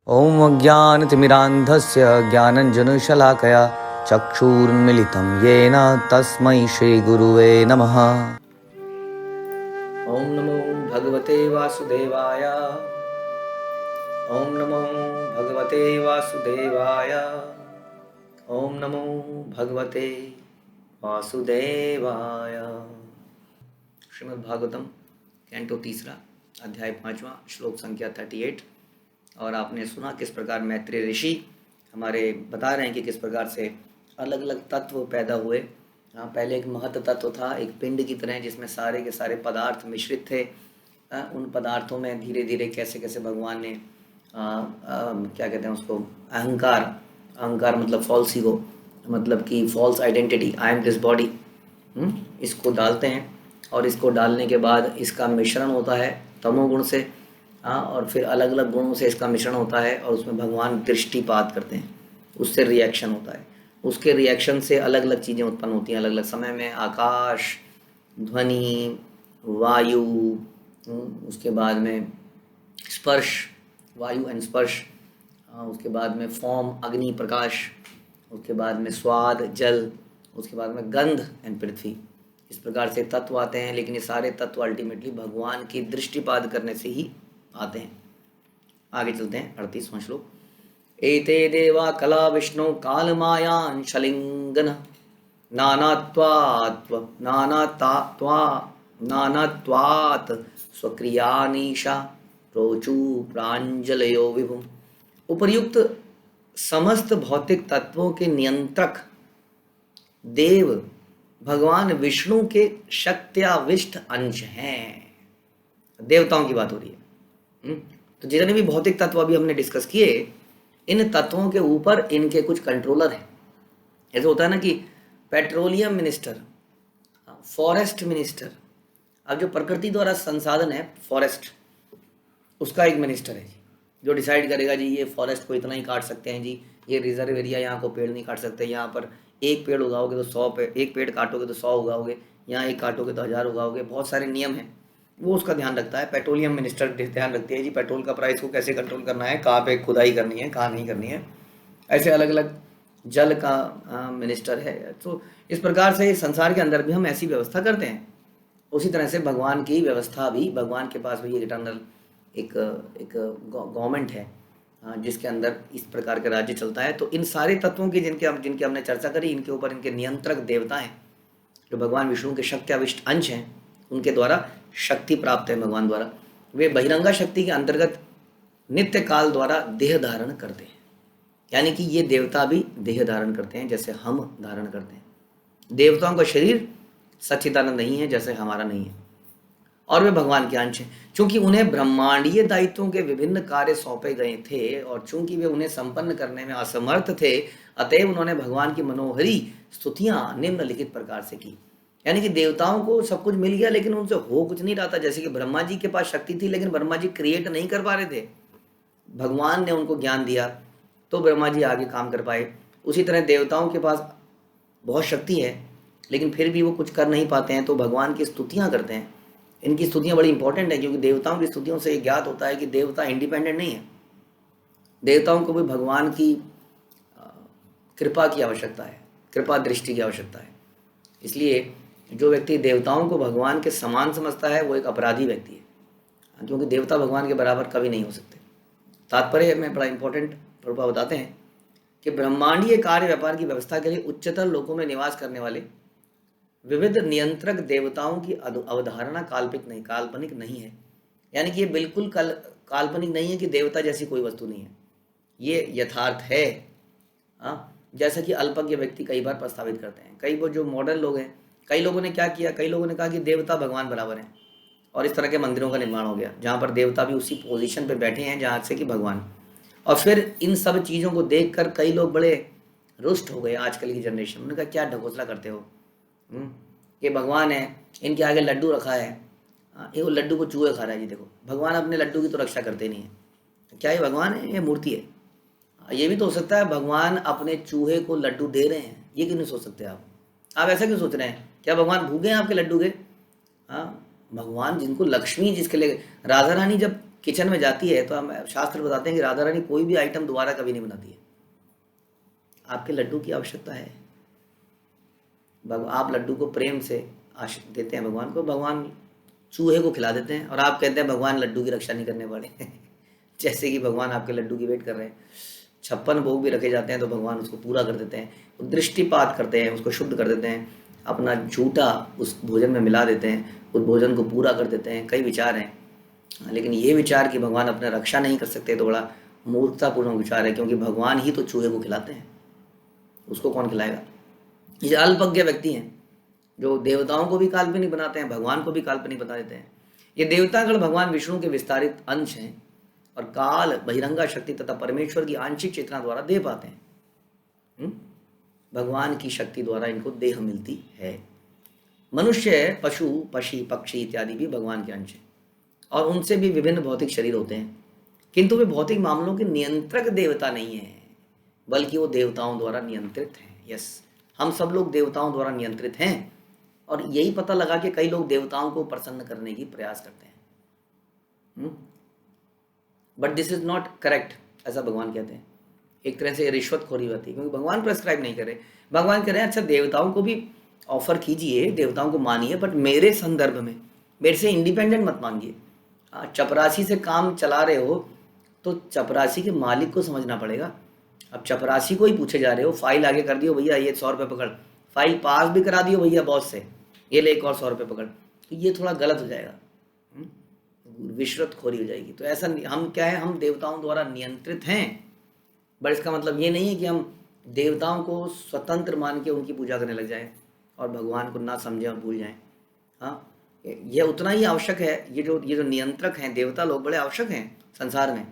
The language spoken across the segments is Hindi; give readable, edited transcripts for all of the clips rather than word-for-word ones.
ॐ अज्ञानतिमिरान्धस्य ज्ञानञ्जनशलाकया चक्षुरुन्मिलितं येन तस्मै श्रीगुरुवे नमः। ॐ नमो भगवते वासुदेवाय। ॐ नमो भगवते वासुदेवाय। ॐ नमो भगवते वासुदेवाय। श्रीमद्भागवतम कैंटो 3 अध्याय 5 श्लोक संख्या 38। और आपने सुना किस प्रकार मैत्रेय ऋषि हमारे बता रहे हैं कि किस प्रकार से अलग अलग तत्व पैदा हुए। पहले एक महत तत्व था, एक पिंड की तरह, जिसमें सारे के सारे पदार्थ मिश्रित थे। उन पदार्थों में धीरे धीरे कैसे कैसे भगवान ने क्या कहते हैं उसको, अहंकार मतलब फॉल्स ईगो, मतलब कि false identity, I am this body, इसको डालते हैं। और इसको डालने के बाद इसका मिश्रण होता है तमोगुण से, और फिर अलग अलग गुणों से इसका मिश्रण होता है, और उसमें भगवान दृष्टिपात करते हैं, उससे रिएक्शन होता है। उसके रिएक्शन से अलग अलग चीज़ें उत्पन्न होती हैं अलग अलग समय में, आकाश, ध्वनि, वायु, उसके बाद में स्पर्श, वायु एंड स्पर्श, उसके बाद में फॉर्म, अग्नि, प्रकाश, उसके बाद में स्वाद, जल, उसके बाद में गंध एंड पृथ्वी। इस प्रकार से तत्व आते हैं, लेकिन ये सारे तत्व अल्टीमेटली भगवान की दृष्टिपात करने से ही आते हैं। आगे चलते हैं 38वां श्लोक। एते देवा कला विष्णु काल मायान शलिंगन नानात्वात् स्वक्रियानीशा रोचु प्रांजलयो विभुम। उपर्युक्त समस्त भौतिक तत्वों के नियंत्रक देव भगवान विष्णु के शक्त्याविष्ट अंश हैं। देवताओं की बात हो रही है। तो जितने भी भौतिक तत्व अभी हमने डिस्कस किए, इन तत्वों के ऊपर इनके कुछ कंट्रोलर हैं। ऐसा होता है ना कि पेट्रोलियम मिनिस्टर, फॉरेस्ट मिनिस्टर, अब जो प्रकृति द्वारा संसाधन है फॉरेस्ट, उसका एक मिनिस्टर है जी, जो डिसाइड करेगा जी ये फॉरेस्ट को इतना ही काट सकते हैं जी, ये रिजर्व एरिया, यहाँ को पेड़ नहीं काट सकते, यहाँ पर एक पेड़ उगाओगे तो 100 पेड़, एक पेड़ काटोगे तो 100 उगाओगे, यहाँ एक काटोगे तो 1000 उगाओगे। बहुत सारे नियम हैं, वो उसका ध्यान रखता है। पेट्रोलियम मिनिस्टर ध्यान रखती है जी पेट्रोल का प्राइस को कैसे कंट्रोल करना है, कहाँ पे खुदाई करनी है, कहाँ नहीं करनी है। ऐसे अलग अलग जल का मिनिस्टर है। तो इस प्रकार से संसार के अंदर भी हम ऐसी व्यवस्था करते हैं। उसी तरह से भगवान की व्यवस्था भी, भगवान के पास भी इटर्नल एक गवर्नमेंट है जिसके अंदर इस प्रकार का राज्य चलता है। तो इन सारे तत्वों की जिनकी हमने चर्चा करी, इनके ऊपर इनके नियंत्रक देवता हैं, जो भगवान विष्णु के शक्त्याविष्ट अंश हैं। उनके द्वारा शक्ति प्राप्त है भगवान द्वारा। वे बहिरंगा शक्ति के अंतर्गत नित्य काल द्वारा देह धारण करते हैं, यानी कि ये देवता भी देह धारण करते हैं जैसे हम धारण करते हैं। देवताओं का शरीर सच्चिदानंद नहीं है जैसे हमारा नहीं है, और वे भगवान के अंश हैं। चूंकि उन्हें ब्रह्मांडीय दायित्वों के विभिन्न कार्य सौंपे गए थे, और चूंकि वे उन्हें संपन्न करने में असमर्थ थे, अतएव उन्होंने भगवान की मनोहरी स्तुतियां निम्नलिखित प्रकार से की। यानी कि देवताओं को सब कुछ मिल गया, लेकिन उनसे हो कुछ नहीं रहा था। जैसे कि ब्रह्मा जी के पास शक्ति थी, लेकिन ब्रह्मा जी क्रिएट नहीं कर पा रहे थे। भगवान ने उनको ज्ञान दिया तो ब्रह्मा जी आगे काम कर पाए। उसी तरह देवताओं के पास बहुत शक्ति है, लेकिन फिर भी वो कुछ कर नहीं पाते हैं, तो भगवान की स्तुतियाँ करते हैं। इनकी स्तुतियाँ बड़ी इंपॉर्टेंट है, क्योंकि देवताओं की स्तुतियों से ज्ञात होता है कि देवता इंडिपेंडेंट नहीं है। देवताओं को भी भगवान की कृपा की आवश्यकता है, कृपा दृष्टि की आवश्यकता है। इसलिए जो व्यक्ति देवताओं को भगवान के समान समझता है वो एक अपराधी व्यक्ति है, क्योंकि देवता भगवान के बराबर कभी नहीं हो सकते। तात्पर्य में बड़ा इंपॉर्टेंट प्रभाव बताते हैं कि ब्रह्मांडीय कार्य व्यापार की व्यवस्था के लिए उच्चतर लोकों में निवास करने वाले विविध नियंत्रक देवताओं की अवधारणा काल्पनिक नहीं है। यानी कि ये बिल्कुल काल्पनिक नहीं है कि देवता जैसी कोई वस्तु नहीं है, ये यथार्थ है। जैसा कि अल्पज्ञ व्यक्ति कई बार प्रस्तावित करते हैं। कई वो जो मॉडर्न लोग हैं, कई लोगों ने क्या किया, कई लोगों ने कहा कि देवता भगवान बराबर हैं, और इस तरह के मंदिरों का निर्माण हो गया जहाँ पर देवता भी उसी पोजीशन पे बैठे हैं जहाँ से कि भगवान। और फिर इन सब चीज़ों को देखकर कई लोग बड़े रुष्ट हो गए आजकल की जनरेशन। उन्होंने कहा क्या ढकोसला करते हो, ये भगवान है, इनके आगे लड्डू रखा है, ये वो लड्डू को चूहे खा रहा है जी। देखो भगवान अपने लड्डू की तो रक्षा करते नहीं है, क्या ये भगवान है, ये मूर्ति है। ये भी तो हो सकता है भगवान अपने चूहे को लड्डू दे रहे हैं, ये क्यों नहीं सोच सकते आप ऐसा क्यों सोच रहे हैं? क्या भगवान भूखे हैं आपके लड्डू के? भगवान जिनको लक्ष्मी, जिसके लिए राधा रानी जब किचन में जाती है तो हम शास्त्र बताते हैं कि राधा रानी कोई भी आइटम दोबारा कभी नहीं बनाती है। आपके लड्डू की आवश्यकता है, आप लड्डू को प्रेम से देते हैं भगवान को, भगवान चूहे को खिला देते हैं, और आप कहते हैं भगवान लड्डू की रक्षा नहीं करने वाले जैसे कि भगवान आपके लड्डू की वेट कर रहे हैं। 56 भोग भी रखे जाते हैं तो भगवान उसको पूरा कर देते हैं, वो दृष्टिपात करते हैं, उसको शुद्ध कर देते हैं, अपना झूठा उस भोजन में मिला देते हैं, उस भोजन को पूरा कर देते हैं। कई विचार हैं, लेकिन ये विचार कि भगवान अपने रक्षा नहीं कर सकते तो बड़ा मूर्खतापूर्ण विचार है, क्योंकि भगवान ही तो चूहे को खिलाते हैं, उसको कौन खिलाएगा। ये अल्पज्ञ व्यक्ति हैं जो देवताओं को भी काल्पनिक बनाते हैं, भगवान को भी काल्पनिक बता देते हैं। ये देवतागण भगवान विष्णु के विस्तारित अंश हैं और काल, बहिरंगा शक्ति तथा परमेश्वर की आंशिक चेतना द्वारा देह पाते हैं। भगवान की शक्ति द्वारा इनको देह मिलती है। मनुष्य, पशु, पक्षी, पक्षी इत्यादि भी भगवान के अंश हैं और उनसे भी विभिन्न भौतिक शरीर होते हैं, किंतु वे भौतिक मामलों के नियंत्रक देवता नहीं है, बल्कि वो देवताओं द्वारा नियंत्रित हैं। यस, हम सब लोग देवताओं द्वारा नियंत्रित हैं, और यही पता लगा कि कई लोग देवताओं को प्रसन्न करने की प्रयास करते हैं, but this is not correct, ऐसा भगवान कहते हैं। एक तरह से रिश्वतखोरी होती है, क्योंकि भगवान प्रेस्क्राइब नहीं करे। भगवान कह रहे हैं अच्छा देवताओं को भी ऑफर कीजिए, देवताओं को मानिए, बट मेरे संदर्भ में, मेरे से इंडिपेंडेंट मत मांगिए। चपरासी से काम चला रहे हो तो चपरासी के मालिक को समझना पड़ेगा। अब चपरासी को ही पूछे जा रहे हो, फाइल आगे कर दियो भैया, ये 100 रुपये पकड़, फाइल पास भी करा दियो भैया बॉस से, ये ले एक और 100 रुपये पकड़, तो ये थोड़ा गलत हो जाएगा, रिश्वतखोरी हो जाएगी। तो ऐसा हम क्या है, हम देवताओं द्वारा नियंत्रित हैं, बट इसका मतलब ये नहीं है कि हम देवताओं को स्वतंत्र मान के उनकी पूजा करने लग जाएं और भगवान को ना समझें और भूल जाएं। हाँ, यह उतना ही आवश्यक है। ये जो नियंत्रक हैं देवता लोग, बड़े आवश्यक हैं संसार में।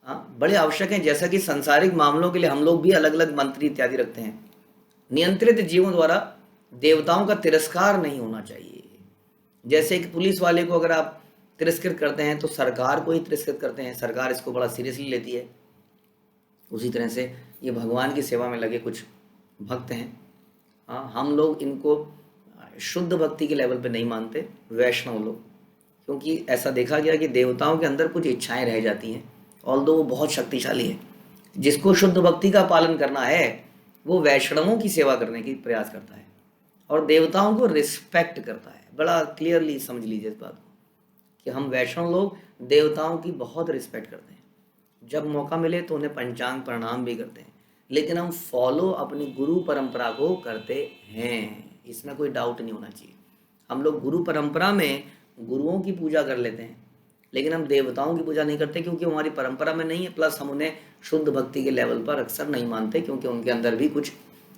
हाँ, बड़े आवश्यक हैं। जैसा कि सांसारिक मामलों के लिए हम लोग भी अलग अलग मंत्री इत्यादि रखते हैं, नियंत्रित जीवों द्वारा देवताओं का तिरस्कार नहीं होना चाहिए। जैसे एक पुलिस वाले को अगर आप तिरस्कृत करते हैं तो सरकार को ही तिरस्कृत करते हैं, सरकार इसको बड़ा सीरियसली लेती है। उसी तरह से ये भगवान की सेवा में लगे कुछ भक्त हैं, हाँ, हम लोग इनको शुद्ध भक्ति के लेवल पे नहीं मानते, वैष्णव लोग, क्योंकि ऐसा देखा गया कि देवताओं के अंदर कुछ इच्छाएं रह जाती हैं, ऑल्दो वो बहुत शक्तिशाली है। जिसको शुद्ध भक्ति का पालन करना है वो वैष्णवों की सेवा करने की प्रयास करता है और देवताओं को रिस्पेक्ट करता है। बड़ा क्लियरली समझ लीजिए इस बात को कि हम वैष्णव लोग देवताओं की बहुत रिस्पेक्ट करते हैं, जब मौका मिले तो उन्हें पंचांग प्रणाम भी करते हैं, लेकिन हम फॉलो अपनी गुरु परंपरा को करते हैं, इसमें कोई डाउट नहीं होना चाहिए। हम लोग गुरु परंपरा में गुरुओं की पूजा कर लेते हैं, लेकिन हम देवताओं की पूजा नहीं करते, क्योंकि हमारी परंपरा में नहीं है। प्लस हम उन्हें शुद्ध भक्ति के लेवल पर अक्सर नहीं मानते, क्योंकि उनके अंदर भी कुछ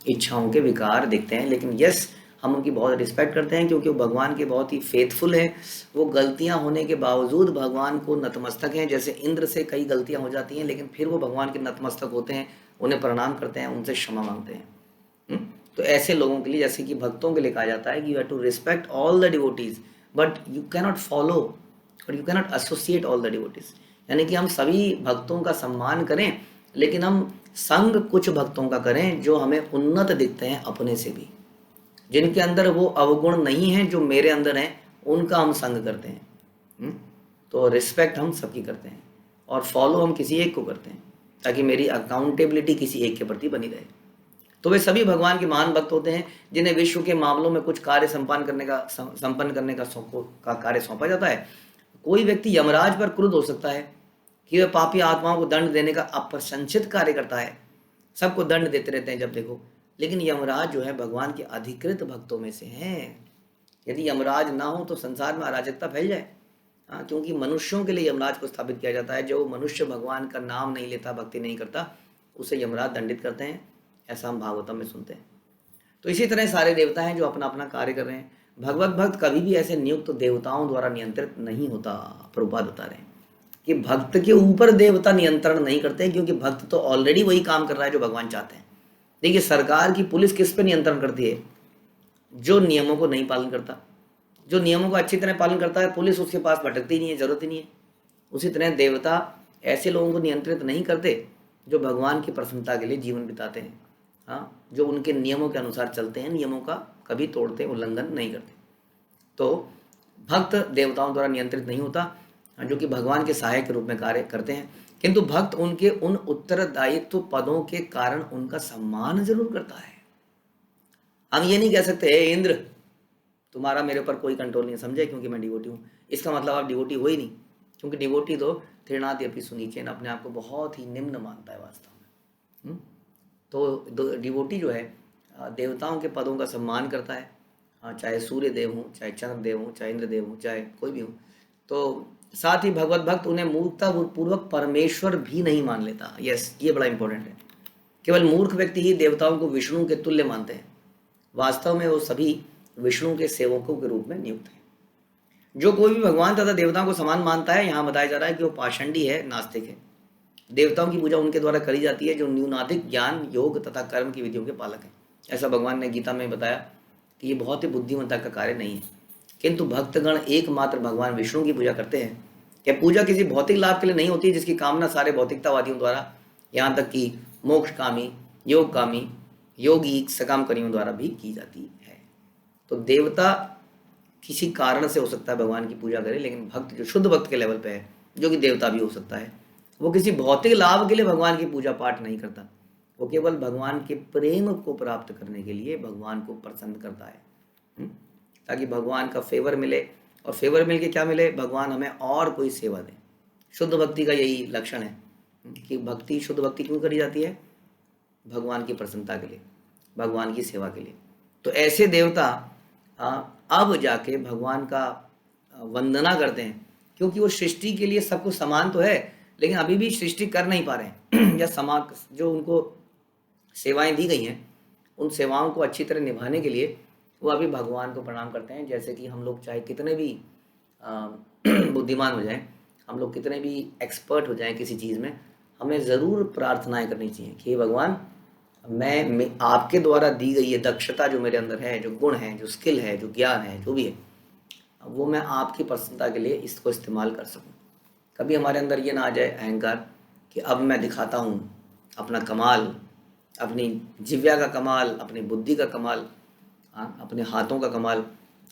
इच्छाओं के विकार दिखते हैं। लेकिन यस, हम उनकी बहुत रिस्पेक्ट करते हैं, क्योंकि वो भगवान के बहुत ही फेथफुल हैं। वो गलतियां होने के बावजूद भगवान को नतमस्तक हैं। जैसे इंद्र से कई गलतियां हो जाती हैं, लेकिन फिर वो भगवान के नतमस्तक होते हैं, उन्हें प्रणाम करते हैं, उनसे क्षमा मांगते हैं। तो ऐसे लोगों के लिए, जैसे कि भक्तों के लिए कहा जाता है कि you have to respect all the devotees, but you cannot follow और you cannot associate all the devotees. यानी कि हम सभी भक्तों का सम्मान करें, लेकिन हम संग कुछ भक्तों का करें जो हमें उन्नत दिखते हैं अपने से भी, जिनके अंदर वो अवगुण नहीं है जो मेरे अंदर हैं, उनका हम संग करते हैं। तो रिस्पेक्ट हम सबकी करते हैं और फॉलो हम किसी एक को करते हैं, ताकि मेरी अकाउंटेबिलिटी किसी एक के प्रति बनी रहे। तो वे सभी भगवान के महान भक्त होते हैं, जिन्हें विश्व के मामलों में कुछ कार्य संपन्न करने का कार्य सौंपा जाता है। कोई व्यक्ति यमराज पर क्रुद्ध हो सकता है कि वह पापी आत्माओं को दंड देने का अप्रशंसित कार्य करता है, सबको दंड देते रहते हैं जब देखो, लेकिन यमराज जो है भगवान के अधिकृत भक्तों में से हैं। यदि यमराज ना हो तो संसार में अराजकता फैल जाए। हाँ, क्योंकि मनुष्यों के लिए यमराज को स्थापित किया जाता है। जो मनुष्य भगवान का नाम नहीं लेता, भक्ति नहीं करता, उसे यमराज दंडित करते हैं, ऐसा हम भागवतम में सुनते हैं। तो इसी तरह सारे देवता हैं जो अपना अपना कार्य कर रहे हैं। भगवत भक्त कभी भी ऐसे नियुक्त देवताओं द्वारा नियंत्रित नहीं होता। प्रभुपाद बता रहे हैं कि भक्त के ऊपर देवता नियंत्रण नहीं करते, क्योंकि भक्त तो ऑलरेडी वही काम कर रहा है जो भगवान चाहते हैं। देखिए, सरकार की पुलिस किस पे नियंत्रण करती है? जो नियमों को नहीं पालन करता। जो नियमों का अच्छी तरह पालन करता है, पुलिस उसके पास भटकती नहीं है, जरूरत ही नहीं है। उसी तरह देवता ऐसे लोगों को नियंत्रित नहीं करते जो भगवान की प्रसन्नता के लिए जीवन बिताते हैं। हाँ, जो उनके नियमों के अनुसार चलते हैं, नियमों का कभी तोड़ते, उल्लंघन नहीं करते। तो भक्त देवताओं द्वारा नियंत्रित नहीं होता। जो कि भगवान के सहायक के रूप में कार्य करते हैं, किंतु भक्त उनके उन उत्तरदायित्व पदों के कारण उनका सम्मान जरूर करता है। हम ये नहीं कह सकते हे इंद्र तुम्हारा मेरे ऊपर कोई कंट्रोल नहीं है, समझे, क्योंकि मैं डिवोटी हूँ, इसका मतलब आप डिवोटी हो ही नहीं, क्योंकि डिवोटी तो तृणादि अपि सुनीचेन, अपने आप को बहुत ही निम्न मानता है वास्तव में। तो डिवोटी जो है देवताओं के पदों का सम्मान करता है, चाहे सूर्य देव हों, चाहे चंद्र देव हों, चाहे इंद्र देव हों, चाहे कोई भी हो। तो साथ ही भगवत भक्त उन्हें मूर्खता पूर्वक परमेश्वर भी नहीं मान लेता। यस, ये बड़ा इंपॉर्टेंट है। केवल मूर्ख व्यक्ति ही देवताओं को विष्णु के तुल्य मानते हैं, वास्तव में वो सभी विष्णु के सेवकों के रूप में नियुक्त हैं। जो कोई भी भगवान तथा देवताओं को समान मानता है, यहाँ बताया जा रहा है कि वो पाषंडी है, नास्तिक है। देवताओं की पूजा उनके द्वारा करी जाती है जो न्यूनाधिक ज्ञान, योग तथा कर्म की विधियों के पालक हैं। ऐसा भगवान ने गीता में बताया कि ये बहुत ही बुद्धिमत्ता का कार्य नहीं है। किंतु भक्तगण एकमात्र भगवान विष्णु की पूजा करते हैं। यह पूजा किसी भौतिक लाभ के लिए नहीं होती, जिसकी कामना सारे भौतिकतावादियों द्वारा, यहाँ तक कि मोक्षकामी, योगकामी, योगी, सकाम करियों द्वारा भी की जाती है। तो देवता किसी कारण से हो सकता है भगवान की पूजा करे, लेकिन भक्त जो शुद्ध भक्त के लेवल पे है, जो कि देवता भी हो सकता है, वो किसी भौतिक लाभ के लिए भगवान की पूजा पाठ नहीं करता। वो केवल भगवान के प्रेम को प्राप्त करने के लिए भगवान को प्रसन्न करता है, ताकि भगवान का फेवर मिले, और फेवर मिल के क्या मिले, भगवान हमें और कोई सेवा दें। शुद्ध भक्ति का यही लक्षण है कि भक्ति, शुद्ध भक्ति क्यों करी जाती है, भगवान की प्रसन्नता के लिए, भगवान की सेवा के लिए। तो ऐसे देवता अब जाके भगवान का वंदना करते हैं, क्योंकि वो सृष्टि के लिए सब कुछ समान तो है, लेकिन अभी भी सृष्टि कर नहीं पा रहे हैं या समाज जो उनको सेवाएं दी गई हैं, उन सेवाओं को अच्छी तरह निभाने के लिए वो अभी भगवान को प्रणाम करते हैं। जैसे कि हम लोग चाहे कितने भी बुद्धिमान हो जाएं, हम लोग कितने भी एक्सपर्ट हो जाएं किसी चीज़ में, हमें ज़रूर प्रार्थनाएं करनी चाहिए कि भगवान मैं आपके द्वारा दी गई ये दक्षता जो मेरे अंदर है, जो गुण है, जो स्किल है, जो ज्ञान है, जो भी है, वो मैं आपकी प्रसन्नता के लिए इसको इस्तेमाल कर सकूं। कभी हमारे अंदर ये ना आ जाए अहंकार कि अब मैं दिखाता हूँ अपना कमाल, अपनी जिव्या का कमाल, अपनी बुद्धि का कमाल, अपने हाथों का कमाल।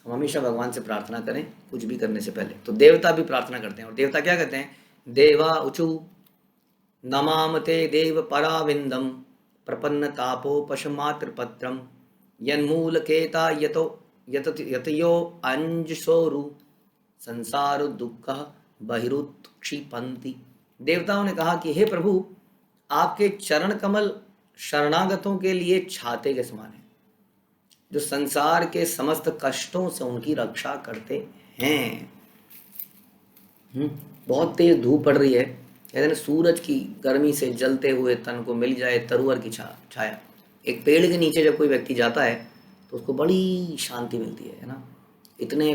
हम हमेशा भगवान से प्रार्थना करें कुछ भी करने से पहले। तो देवता भी प्रार्थना करते हैं, और देवता क्या कहते हैं, देवा उचु नमामते देव पराविंदम प्रपन्न तापोपशमात्र पत्रम यन्मूलकेता यतयो अंजसोरु संसार दुख बहिरुत्क्षिपन्ति। देवताओं ने कहा कि हे प्रभु, आपके चरण कमल शरणागतों के लिए छाते के समान है, जो संसार के समस्त कष्टों से उनकी रक्षा करते हैं। बहुत तेज धूप पड़ रही है, कहते हैं सूरज की गर्मी से जलते हुए तन को मिल जाए तरुवर की छाया। एक पेड़ के नीचे जब कोई व्यक्ति जाता है तो उसको बड़ी शांति मिलती है ना। इतने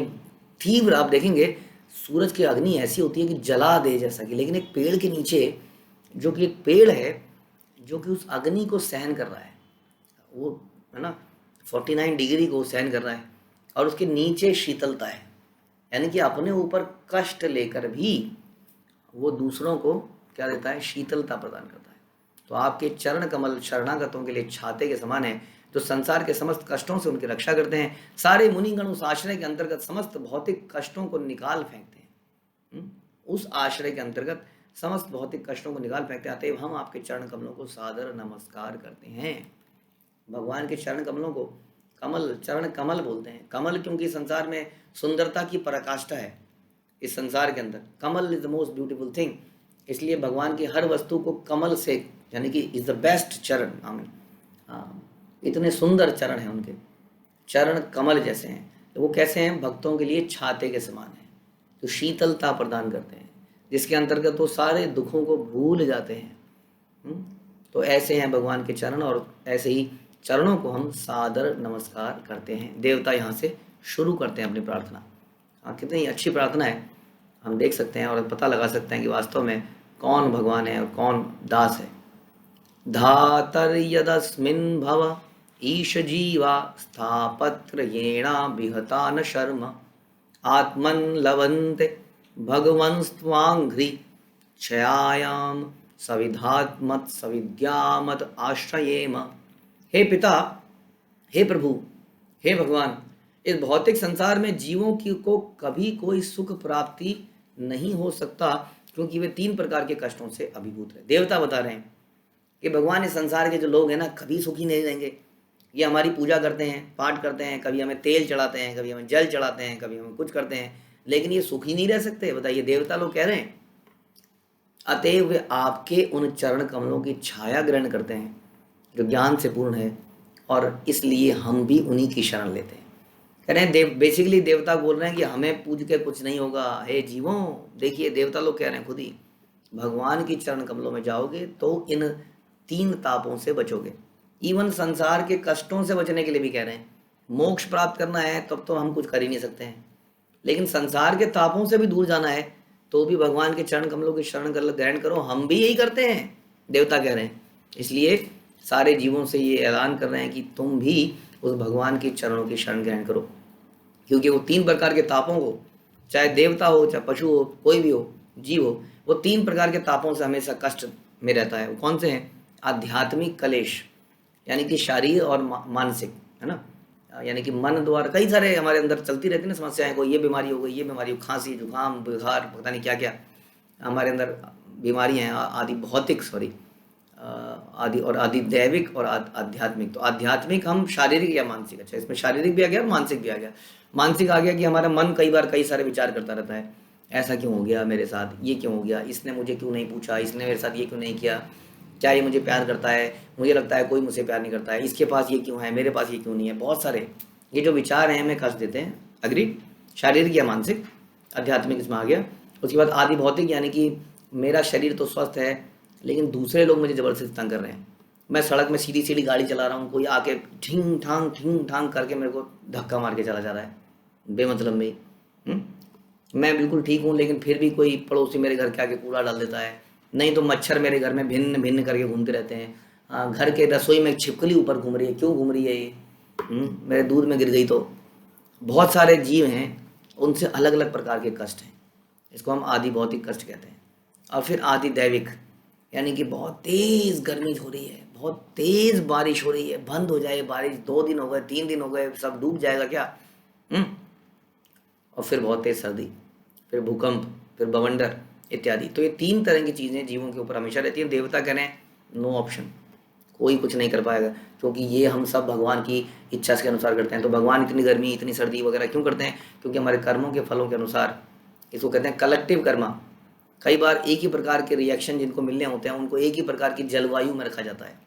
तीव्र आप देखेंगे सूरज की अग्नि ऐसी होती है कि जला दे जैसा कि, लेकिन एक पेड़ के नीचे जो कि एक पेड़ है जो कि उस अग्नि को सहन कर रहा है, वो है ना 49 डिग्री को सहन कर रहा है, और उसके नीचे शीतलता है, यानी कि अपने ऊपर कष्ट लेकर भी वो दूसरों को क्या देता है, शीतलता प्रदान करता है। तो आपके चरण कमल शरणागतों के लिए छाते के समान है, जो संसार के समस्त कष्टों से उनकी रक्षा करते हैं। सारे मुनिगण उस आश्रय के अंतर्गत समस्त भौतिक कष्टों को निकाल फेंकते हैं, उस आश्रय के अंतर्गत समस्त भौतिक कष्टों को निकाल फेंकते हैं। अतएव हम आपके चरण कमलों को सादर नमस्कार करते हैं। भगवान के चरण कमलों को चरण कमल बोलते हैं। कमल क्योंकि संसार में सुंदरता की पराकाष्ठा है। इस संसार के अंदर kamal is the most beautiful thing, इसलिए भगवान की हर वस्तु को कमल से, यानी कि इज द बेस्ट चरण। इतने सुंदर चरण हैं उनके, चरण कमल जैसे हैं। तो वो कैसे हैं, भक्तों के लिए छाते के समान है, जो शीतलता प्रदान करते हैं, जिसके अंतर्गत वो सारे दुखों को भूल जाते हैं। तो ऐसे हैं भगवान के चरण, और ऐसे ही चरणों को हम सादर नमस्कार करते हैं। देवता यहाँ से शुरू करते हैं अपनी प्रार्थना। कितनी अच्छी प्रार्थना है, हम देख सकते हैं और पता लगा सकते हैं कि वास्तव में कौन भगवान है और कौन दास है। धातर यदस्मिन् भव ईश जीवा स्थापत्र येणा विहता न शर्म आत्मन लवन्ते भगवन् स्वांघ्रि क्षयायाम सविधात्मत सविद्यामत आश्रयेम। हे पिता, हे प्रभु, हे भगवान, इस भौतिक संसार में जीवों की को कभी कोई सुख प्राप्ति नहीं हो सकता, क्योंकि वे 3 प्रकार के कष्टों से अभिभूत है। देवता बता रहे हैं कि भगवान इस संसार के जो लोग हैं ना, कभी सुखी नहीं रहेंगे। ये हमारी पूजा करते हैं, पाठ करते हैं, कभी हमें तेल चढ़ाते हैं, कभी हमें जल चढ़ाते हैं, कभी हमें कुछ करते हैं, लेकिन ये सुखी नहीं रह सकते। बताइए, देवता लोग कह रहे हैं। अतएव वे आपके उन चरण कमलों की छाया ग्रहण करते हैं जो ज्ञान से पूर्ण है, और इसलिए हम भी उन्हीं की शरण लेते हैं। कह रहे हैं बेसिकली देवता बोल रहे हैं कि हमें पूज के कुछ नहीं होगा। हे जीवों, देखिए देवता लोग कह रहे हैं खुद ही, भगवान की चरण कमलों में जाओगे तो इन 3 तापों से बचोगे। इवन संसार के कष्टों से बचने के लिए भी कह रहे हैं। मोक्ष प्राप्त करना है तब तो हम कुछ कर ही नहीं सकते हैं, लेकिन संसार के तापों से भी दूर जाना है तो भी भगवान के चरण कमलों की शरण ग्रहण करो। हम भी यही करते हैं, देवता कह रहे हैं। इसलिए सारे जीवों से ये ऐलान कर रहे हैं कि तुम भी उस भगवान के चरणों की शरण ग्रहण करो, क्योंकि वो 3 प्रकार के तापों को, चाहे देवता हो, चाहे पशु हो, कोई भी हो, जीव हो, वो 3 प्रकार के तापों से हमेशा कष्ट में रहता है। वो कौन से हैं? आध्यात्मिक क्लेश, यानी कि शारीरिक और मानसिक, है ना, यानी कि मन द्वारा कई सारे हमारे अंदर चलती रहती है ना समस्याएं। कोई ये बीमारी हो गई, ये बीमारी हो, खांसी, जुकाम, बुखार, पता नहीं क्या क्या हमारे अंदर बीमारियां हैं। आदि भौतिक, सॉरी, आदि और आदि दैविक और आध्यात्मिक। तो आध्यात्मिक हम शारीरिक या मानसिक, अच्छा इसमें शारीरिक भी आ गया और मानसिक भी आ गया। मानसिक आ गया कि हमारा मन कई बार कई सारे विचार करता रहता है, ऐसा क्यों हो गया मेरे साथ, ये क्यों हो गया, इसने मुझे क्यों नहीं पूछा, इसने मेरे साथ ये क्यों नहीं किया, क्या ये मुझे प्यार करता है, मुझे लगता है कोई मुझसे प्यार नहीं करता है, इसके पास ये क्यों है, मेरे पास ये क्यों नहीं है। बहुत सारे ये जो विचार हैं हमें कष्ट देते हैं। अग्री, शारीरिक या मानसिक, आध्यात्मिक इसमें आ गया। उसके बाद आदि भौतिक, यानी कि मेरा शरीर तो स्वस्थ है लेकिन दूसरे लोग मुझे ज़बरदस्ती तंग कर रहे हैं। मैं सड़क में सीधी सीधी गाड़ी चला रहा हूँ, कोई आके ठिंग ठांग करके मेरे को धक्का मार के चला जा रहा है बेमतलब में। मैं बिल्कुल ठीक हूँ लेकिन फिर भी कोई पड़ोसी मेरे घर के आके कूड़ा डाल देता है, नहीं तो मच्छर मेरे घर में भिन्न भिन्न करके घूमते रहते हैं। घर के रसोई में छिपकली ऊपर घूम रही है, क्यों घूम रही है ये, मेरे दूध में गिर गई। तो बहुत सारे जीव हैं, उनसे अलग अलग प्रकार के कष्ट हैं, इसको हम आदि भौतिक कष्ट कहते हैं। और फिर आदि दैविक, यानी कि बहुत तेज़ गर्मी हो रही है, बहुत तेज़ बारिश हो रही है, बंद हो जाए बारिश, 2 दिन हो गए, 3 दिन हो गए, सब डूब जाएगा क्या। और फिर बहुत तेज़ सर्दी, फिर भूकंप, फिर बवंडर इत्यादि। तो ये 3 तरह की चीज़ें जीवों के ऊपर हमेशा रहती हैं। देवता कह रहे हैं नो ऑप्शन, कोई कुछ नहीं कर पाएगा, क्योंकि ये हम सब भगवान की इच्छा के अनुसार करते हैं। तो भगवान इतनी गर्मी, इतनी सर्दी वगैरह क्यों करते हैं? क्योंकि हमारे कर्मों के फलों के अनुसार, इसको कहते हैं कलेक्टिव कर्मा। कई बार एक ही प्रकार के रिएक्शन जिनको मिलने होते हैं उनको एक ही प्रकार की जलवायु में रखा जाता है,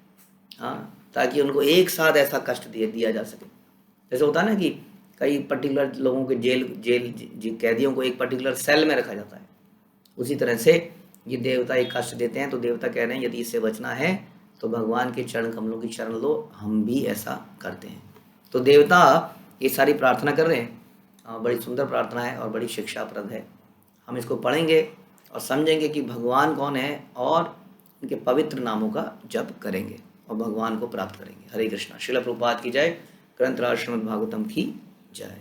हाँ, ताकि उनको एक साथ ऐसा कष्ट दिया जा सके। जैसे होता है ना कि कई पर्टिकुलर लोगों के जेल कैदियों को एक पर्टिकुलर सेल में रखा जाता है, उसी तरह से ये देवता एक कष्ट देते हैं। तो देवता कह रहे हैं यदि इससे बचना है तो भगवान के चरण कमलों की शरण लो, हम भी ऐसा करते हैं। तो देवता ये सारी प्रार्थना कर रहे हैं, बड़ी सुंदर प्रार्थना है और बड़ी शिक्षाप्रद है। हम इसको पढ़ेंगे और समझेंगे कि भगवान कौन है, और उनके पवित्र नामों का जप करेंगे और भगवान को प्राप्त करेंगे। हरे कृष्णा। श्रील प्रभुपाद की जय। ग्रंथराज श्रीमद् भागवतम की जय।